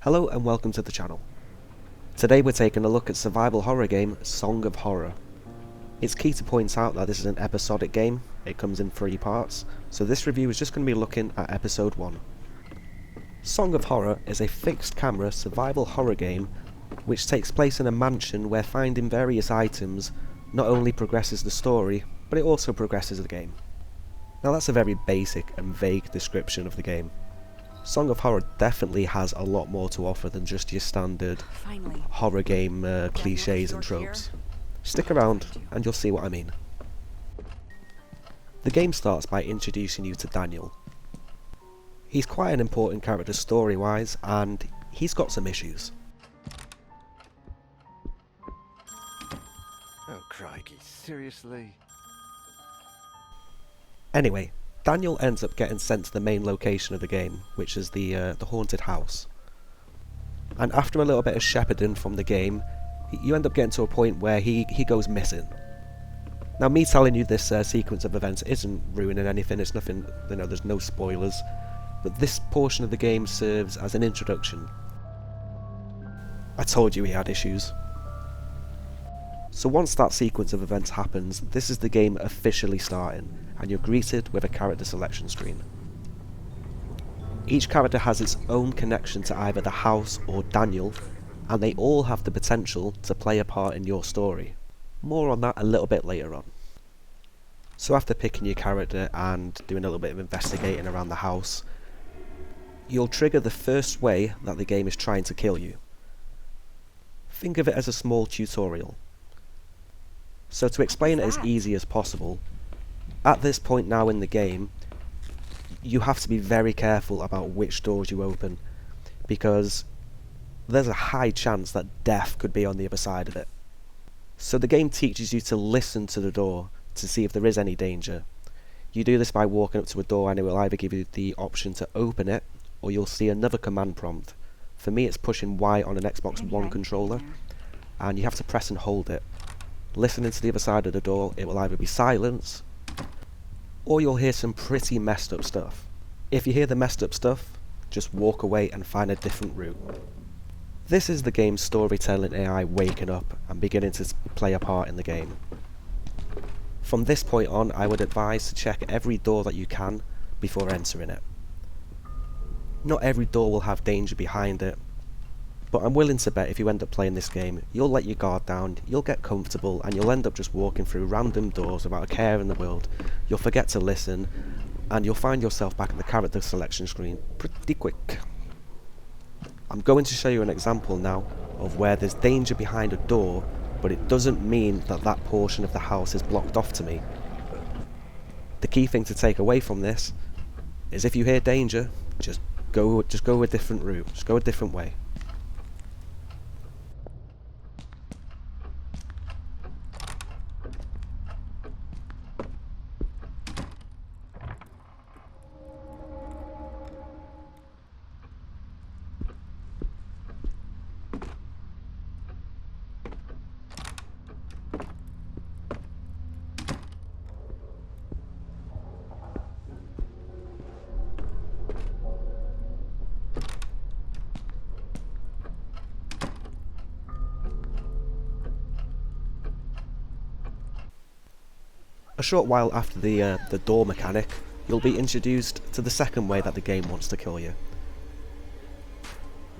Hello and welcome to the channel. Today we're taking a look at survival horror game Song of Horror. It's key to point out that this is an episodic game, it comes in 3 parts, so this review is just going to be looking at episode 1. Song of Horror is a fixed camera survival horror game which takes place in a mansion where finding various items not only progresses the story, but it also progresses the game. Now that's a very basic and vague description of the game. Song of Horror definitely has a lot more to offer than just your standard horror game cliches and tropes. Stick around and you'll see what I mean. The game starts by introducing you to Daniel. He's quite an important character story-wise, and he's got some issues. Oh crikey, seriously? Anyway, Daniel ends up getting sent to the main location of the game, which is the haunted house. And after a little bit of shepherding from the game, you end up getting to a point where he goes missing. Now me telling you this sequence of events isn't ruining anything, it's nothing, there's no spoilers, but this portion of the game serves as an introduction. I told you he had issues. So once that sequence of events happens, this is the game officially starting, and you're greeted with a character selection screen. Each character has its own connection to either the house or Daniel, and they all have the potential to play a part in your story. More on that a little bit later on. So after picking your character and doing a little bit of investigating around the house, you'll trigger the first way that the game is trying to kill you. Think of it as a small tutorial. So to explain it as easy as possible, at this point now in the game, you have to be very careful about which doors you open, because there's a high chance that death could be on the other side of it. So the game teaches you to listen to the door to see if there is any danger. You do this by walking up to a door, and it will either give you the option to open it, or you'll see another command prompt. For me it's pushing Y on an Xbox One controller, and you have to press and hold it. Listening to the other side of the door, it will either be silence, or you'll hear some pretty messed up stuff. If you hear the messed up stuff, just walk away and find a different route. This is the game's storytelling AI waking up and beginning to play a part in the game. From this point on, I would advise to check every door that you can before entering it. Not every door will have danger behind it, but I'm willing to bet if you end up playing this game, you'll let your guard down, you'll get comfortable, and you'll end up just walking through random doors without a care in the world. You'll forget to listen, and you'll find yourself back at the character selection screen pretty quick. I'm going to show you an example now of where there's danger behind a door, but it doesn't mean that that portion of the house is blocked off to me. The key thing to take away from this is if you hear danger, just go a different route, just go a different way. A short while after the door mechanic, you'll be introduced to the second way that the game wants to kill you.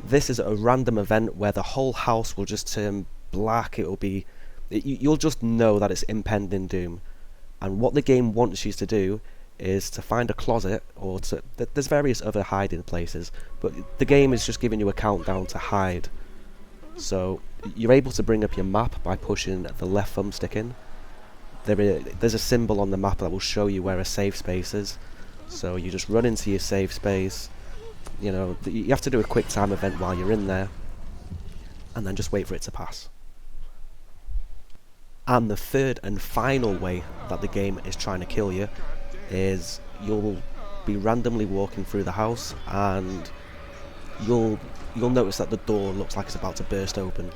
This is a random event where the whole house will just turn black. You'll just know that it's impending doom. And what the game wants you to do is to find a closet, or there's various other hiding places, but the game is just giving you a countdown to hide. So you're able to bring up your map by pushing the left thumbstick in. There's a symbol on the map that will show you where a safe space is, so you just run into your safe space. You have to do a quick time event while you're in there, and then just wait for it to pass. And the third and final way that the game is trying to kill you is you'll be randomly walking through the house, and you'll notice that the door looks like it's about to burst open.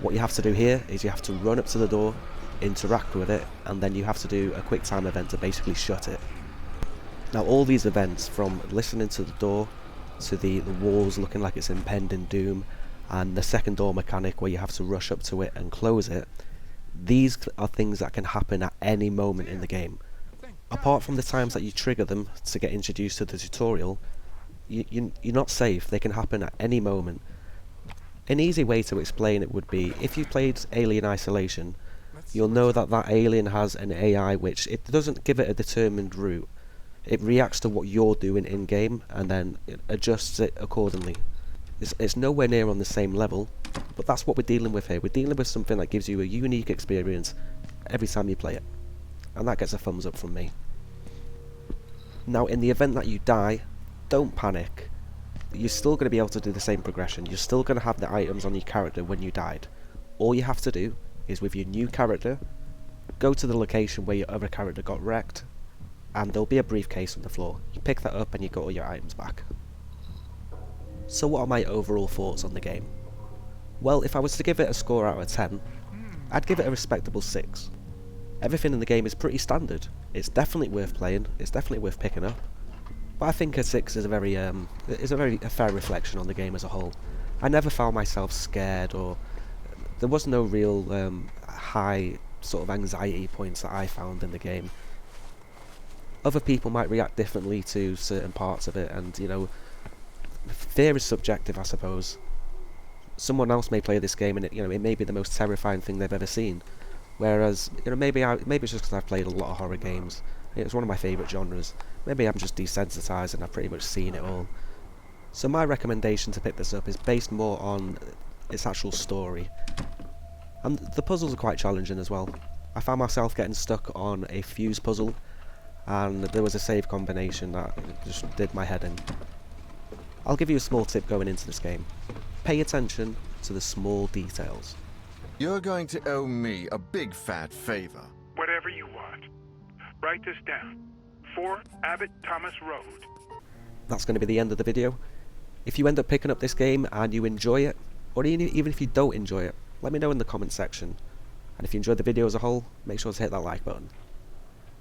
What you have to do here is you have to run up to the door, interact with it, and then you have to do a quick time event to basically shut it. Now all these events, from listening to the door to the walls looking like it's impending doom, and the second door mechanic where you have to rush up to it and close it, these are things that can happen at any moment in the game. Apart from the times that you trigger them to get introduced to the tutorial, you're not safe. They can happen at any moment. An easy way to explain it would be, if you've played Alien Isolation, you'll know that that alien has an AI which, it doesn't give it a determined route. It reacts to what you're doing in-game and then it adjusts it accordingly. It's nowhere near on the same level, but that's what we're dealing with here. We're dealing with something that gives you a unique experience every time you play it. And that gets a thumbs up from me. Now, in the event that you die, don't panic. You're still going to be able to do the same progression. You're still going to have the items on your character when you died. All you have to do is, with your new character, go to the location where your other character got wrecked, and there'll be a briefcase on the floor. You pick that up and you got all your items back. So what are my overall thoughts on the game? Well, if I was to give it a score out of 10, I'd give it a respectable 6. Everything in the game is pretty standard. It's definitely worth playing, it's definitely worth picking up. But I think a 6 is a very fair reflection on the game as a whole. I never found myself scared, or there was no real high sort of anxiety points that I found in the game. Other people might react differently to certain parts of it, and you know, fear is subjective, I suppose. Someone else may play this game and it may be the most terrifying thing they've ever seen. Whereas, maybe it's just because I've played a lot of horror games. It's one of my favourite genres. Maybe I'm just desensitised and I've pretty much seen it all. So my recommendation to pick this up is based more on its actual story. And the puzzles are quite challenging as well. I found myself getting stuck on a fuse puzzle, and there was a save combination that just did my head in. I'll give you a small tip going into this game. Pay attention to the small details. You're going to owe me a big fat favor. Whatever you want. Write this down. 4 Abbott Thomas Road. That's going to be the end of the video. If you end up picking up this game and you enjoy it, or even if you don't enjoy it, let me know in the comment section. And if you enjoyed the video as a whole, make sure to hit that like button.